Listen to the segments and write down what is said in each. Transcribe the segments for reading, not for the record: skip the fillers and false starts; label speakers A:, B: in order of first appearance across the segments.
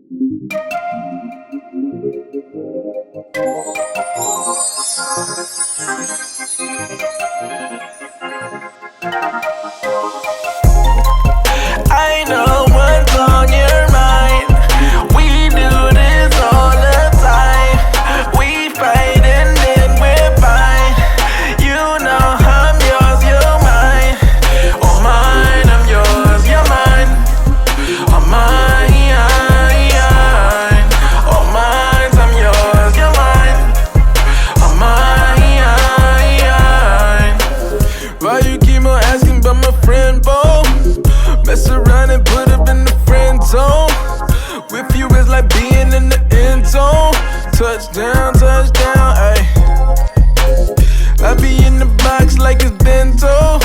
A: I know what's on your mind. We do this all the time. We fight and then we're fine. You know I'm yours, you're mine. Oh mine, I'm yours, you're mine. Oh mine, oh mine, I'm yours, you're mine. Oh mine. Why you keep on asking about my friend, Bo? Mess around and put up in the friend zone. With you it's like being in the end zone. Touchdown, touchdown, ayy. I be in the box like it's bento.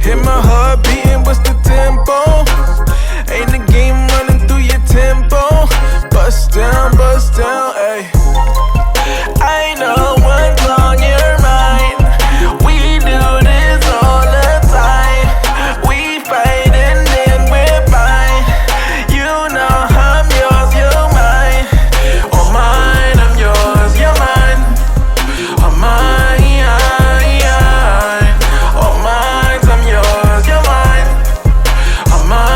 A: Hit my heart beating, what's the tempo? Ain't the game running through your tempo. Bust down, ayy. I know what's on your mind. We do this all the time. We fight and then we're fine. You know I'm yours, you're mine. Oh mine, I'm yours, you're mine. Oh mine, oh mine, I'm yours, you're mine. Oh mine.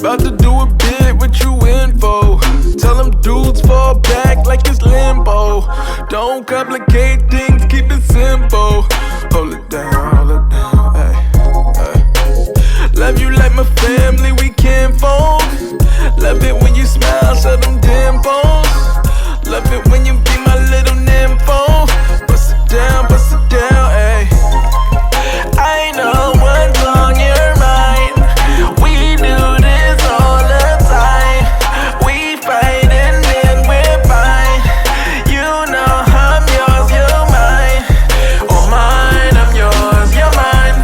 A: About to do a bit, what you in for? Tell them dudes fall back like it's limbo. Don't complicate things, keep it simple. Hold it down, ay, ay. Love you like my family, we can't fold. Love it when you smile, show them dimples. Love it when you be my little nympho. Bust it down, ay. I know what's on your mind. We do this all the time. We fight and then we're fine. You know I'm yours, you're mine. Oh mine, I'm yours, you're mine.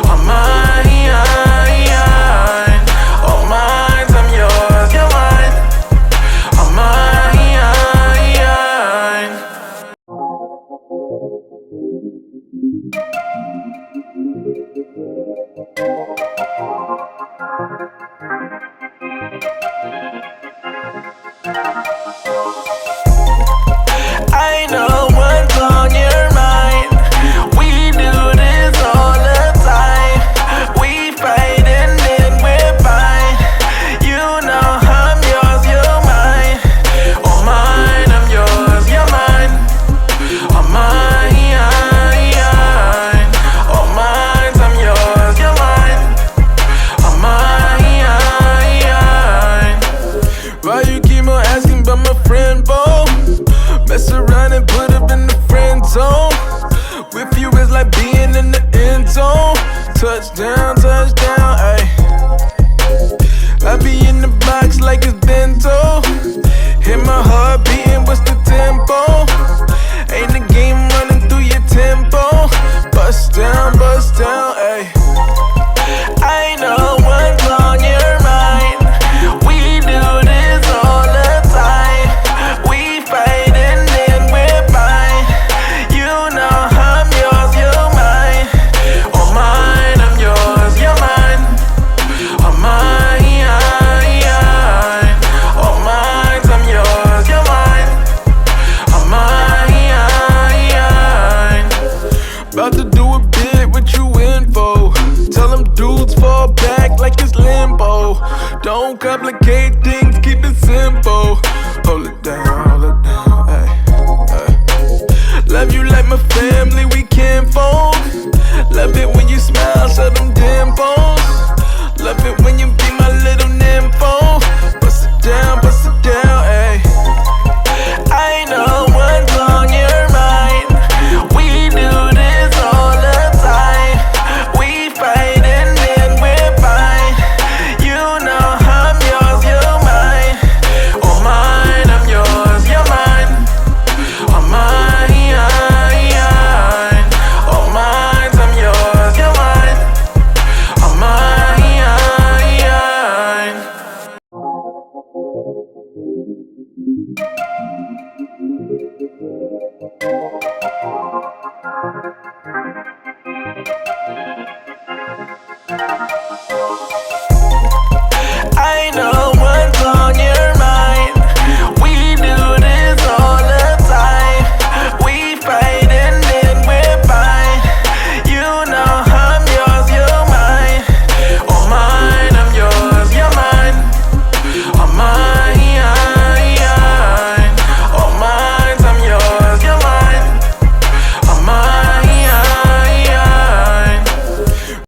A: Oh mine, oh mine, I'm yours, you're mine. Oh mine. I know what's on your mind. We do this all the time. We fight and then we're fine. You know I'm yours, you're mine. Oh mine, I'm yours, you're mine. Oh mine, oh mine, I'm yours, you're mine. Oh mine. Why you keep on asking about my friend, Bo? Mess around and put up in the friend zone. With you it's like being in the end zone. Touchdown, ayy. I be in the box like it's bento. Hit my heart beating, what's the tempo? Ain't the game running through your tempo. Bust down, ayy. I know what's on your mind. We do this all the time. We fight and then we're fine. You know I'm yours, you're mine. Oh mine, I'm yours, you're mine. Oh mine, oh mine, I'm yours, you're mine. Oh mine. About to do a bit, what you in for? Tell them dudes fall back like it's limbo. Don't complicate things, keep it simple. Hold it down, ay, ay. Love you like my family,